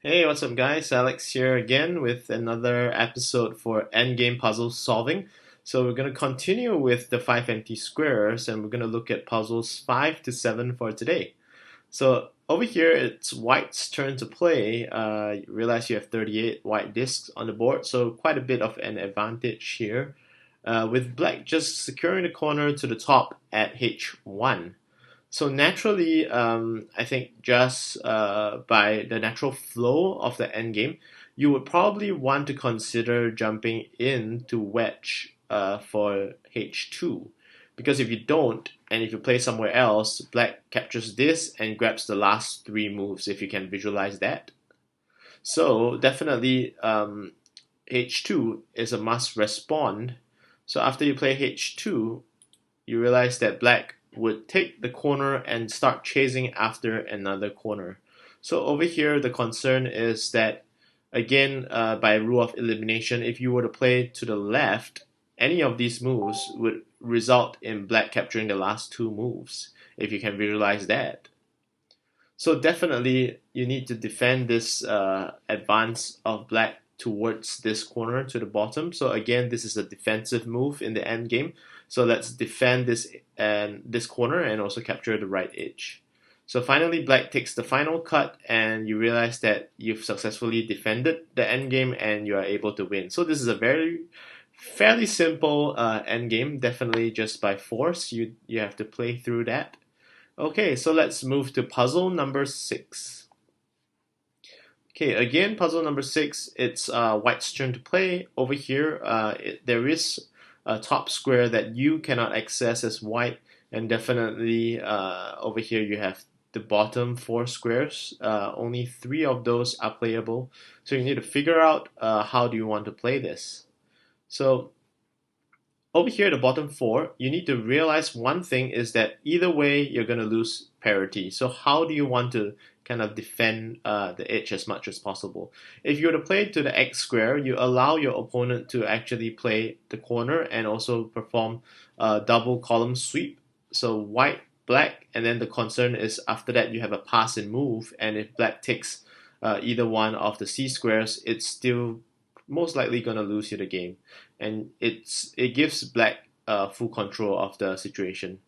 Hey, what's up, guys? Alex here again with another episode for Endgame puzzle solving. So, we're going to continue with the 5 empty squares and we're going to look at puzzles 5 to 7 for today. So, over here, it's white's turn to play. You realize you have 38 white discs on the board, so quite a bit of an advantage here. With black just securing the corner to the top at H1. So naturally, I think just by the natural flow of the end game, you would probably want to consider jumping in to wedge for H2. Because if you don't, and if you play somewhere else, black captures this and grabs the last three moves if you can visualize that. So definitely H2 is a must respond. So after you play H2, you realize that black would take the corner and start chasing after another corner. So over here, the concern is that, again, by rule of elimination, if you were to play to the left, any of these moves would result in black capturing the last two moves, if you can visualize that. So definitely, you need to defend this advance of black towards this corner to the bottom. So again, this is a defensive move in the end game. So let's defend this corner and also capture the right edge. So finally, black takes the final cut, and you realize that you've successfully defended the end game and you are able to win. So this is a fairly simple end game. Definitely just by force, you have to play through that. Okay, so let's move to puzzle number 6. Okay, again, puzzle number 6, it's white's turn to play. Over here, there is a top square that you cannot access as white, and definitely over here you have the bottom 4 squares. Only 3 of those are playable, so you need to figure out how do you want to play this. So over here, the bottom 4, you need to realize one thing is that either way, you're going to lose parity. So how do you want to kind of defend the edge as much as possible? If you were to play to the X square, you allow your opponent to actually play the corner and also perform a double column sweep. So white, black, and then the concern is after that you have a pass and move, and if black takes either one of the C squares, it's still most likely going to lose you the game, and it gives black full control of the situation.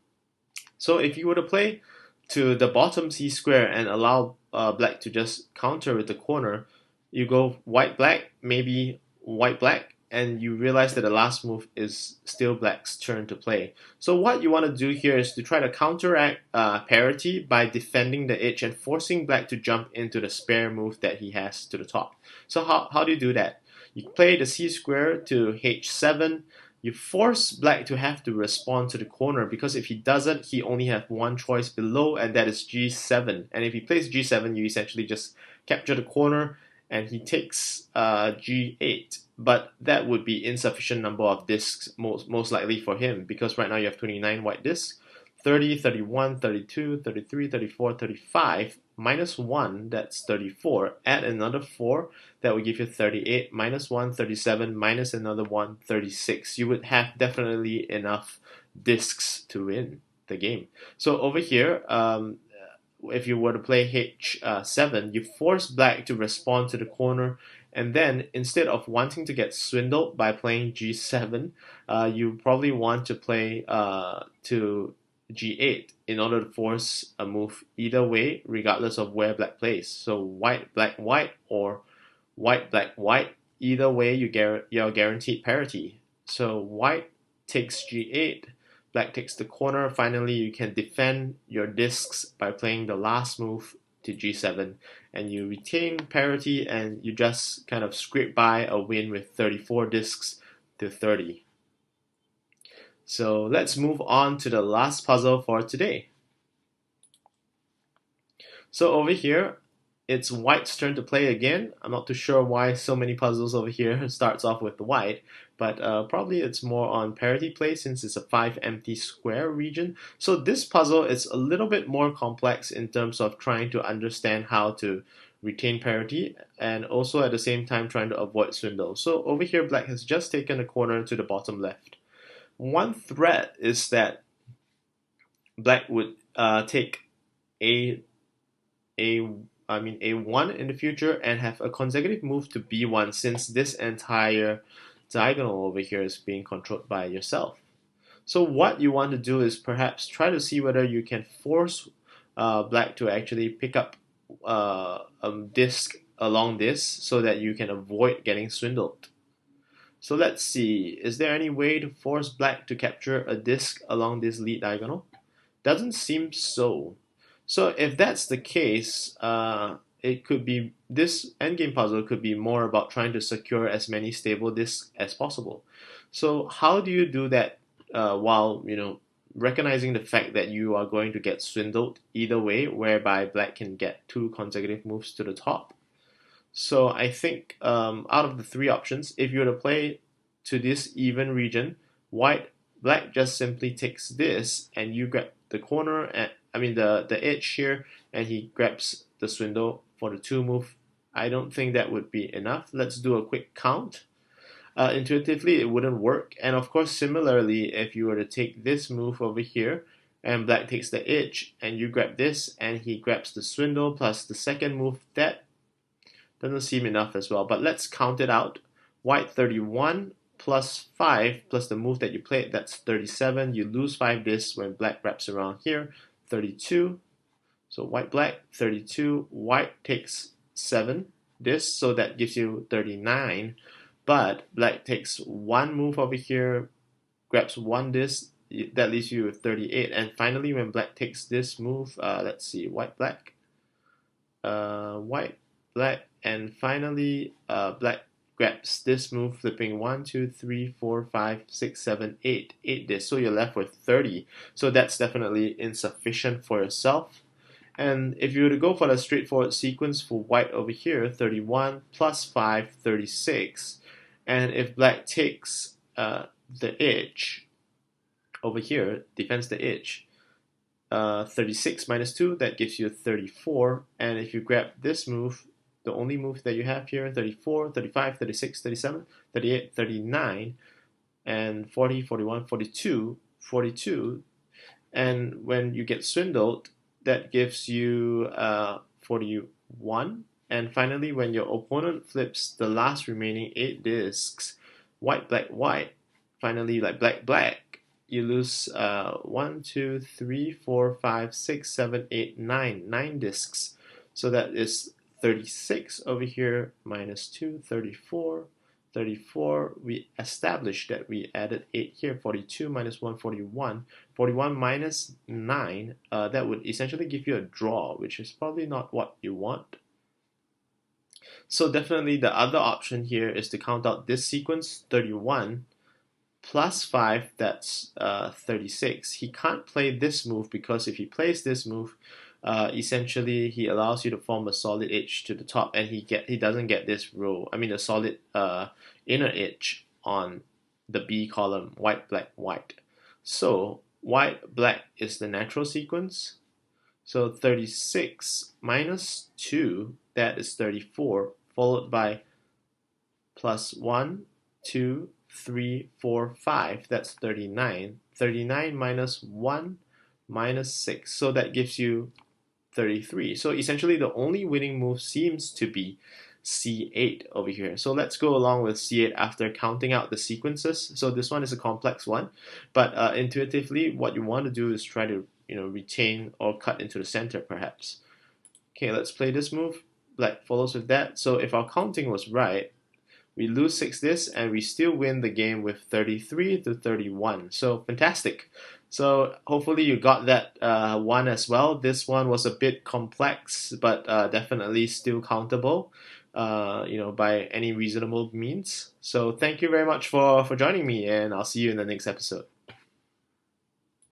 So if you were to play to the bottom C square and allow black to just counter with the corner, you go white black, maybe white black, and you realize that the last move is still black's turn to play. So what you want to do here is to try to counteract parity by defending the edge and forcing black to jump into the spare move that he has to the top. So how do you do that? You play the C square to H7. You force black to have to respond to the corner, because if he doesn't, he only has one choice below, and that is G7. And if he plays G7, you essentially just capture the corner, and he takes G8. But that would be insufficient number of discs, most likely for him, because right now you have 29 white discs. 30, 31, 32, 33, 34, 35, minus 1, that's 34. Add another 4, that will give you 38, minus 1, 37, minus another 1, 36. You would have definitely enough discs to win the game. So over here, if you were to play H7, you force black to respond to the corner, and then instead of wanting to get swindled by playing G7, you probably want to play to G8 in order to force a move either way, regardless of where black plays. So white, black, white, or white, black, white. Either way, you're guaranteed parity. So white takes G8, black takes the corner. Finally, you can defend your discs by playing the last move to G7, and you retain parity, and you just kind of scrape by a win with 34 discs to 30. So let's move on to the last puzzle for today. So over here, it's white's turn to play again. I'm not too sure why so many puzzles over here starts off with the white, but probably it's more on parity play since it's a 5 empty square region. So this puzzle is a little bit more complex in terms of trying to understand how to retain parity and also at the same time trying to avoid swindle. So over here, black has just taken a corner to the bottom left. One threat is that black would take a a1 in the future and have a consecutive move to b1 since this entire diagonal over here is being controlled by yourself. So what you want to do is perhaps try to see whether you can force black to actually pick up a disc along this so that you can avoid getting swindled. So let's see, is there any way to force black to capture a disc along this lead diagonal? Doesn't seem so. So if that's the case, it could be this endgame puzzle could be more about trying to secure as many stable disks as possible. So how do you do that while recognizing the fact that you are going to get swindled either way, whereby black can get 2 consecutive moves to the top? So I think out of the 3 options, if you were to play to this even region, black just simply takes this and you grab the corner and the edge here, and he grabs the swindle for the 2 move. I don't think that would be enough. Let's do a quick count. Intuitively, it wouldn't work. And of course, similarly, if you were to take this move over here, and black takes the edge, and you grab this, and he grabs the swindle plus the second move, that doesn't seem enough as well. But let's count it out. White 31 plus 5 plus the move that you played, that's 37. You lose 5 discs when black wraps around here, 32. So white black 32. White takes 7 discs, so that gives you 39. But black takes 1 move over here, grabs 1 disc, that leaves you with 38. And finally, when black takes this move, let's see, white black, and finally black grabs this move, flipping 1, 2, 3, 4, 5, 6, 7, 8 discs. So you're left with 30. So that's definitely insufficient for yourself. And if you were to go for the straightforward sequence for white over here, 31 plus 5, 36. And if black takes the edge over here, defends the edge, 36 minus 2, that gives you 34. And if you grab this move, the only move that you have here, 34, 35, 36, 37, 38, 39, and 40, 41, 42, 42. And when you get swindled, that gives you 41. And finally, when your opponent flips the last remaining 8 discs, white, black, white, finally, like black, black, you lose 1, 2, 3, 4, 5, 6, 7, 8, 9 discs. So that is 36 over here minus 2, 34. 34, we established that we added 8 here, 42 minus 1, 41. 41 minus 9, that would essentially give you a draw, which is probably not what you want. So definitely the other option here is to count out this sequence, 31 plus 5, that's 36. He can't play this move because if he plays this move, essentially he allows you to form a solid edge to the top, and he doesn't get this row. A solid inner edge on the B column, white, black, white. So white, black is the natural sequence. So 36 minus 2, that is 34, followed by plus 1, 2, 3, 4, 5, that's 39. 39 minus 1 minus 6, so that gives you 33. So essentially the only winning move seems to be C8 over here. So let's go along with C8 after counting out the sequences. So this one is a complex one, but intuitively what you want to do is try to retain or cut into the center perhaps. Okay, let's play this move. Black follows with that. So if our counting was right, we lose 6 discs and we still win the game with 33 to 31. So fantastic. So hopefully you got that one as well. This one was a bit complex, but definitely still countable, by any reasonable means. So thank you very much for joining me, and I'll see you in the next episode.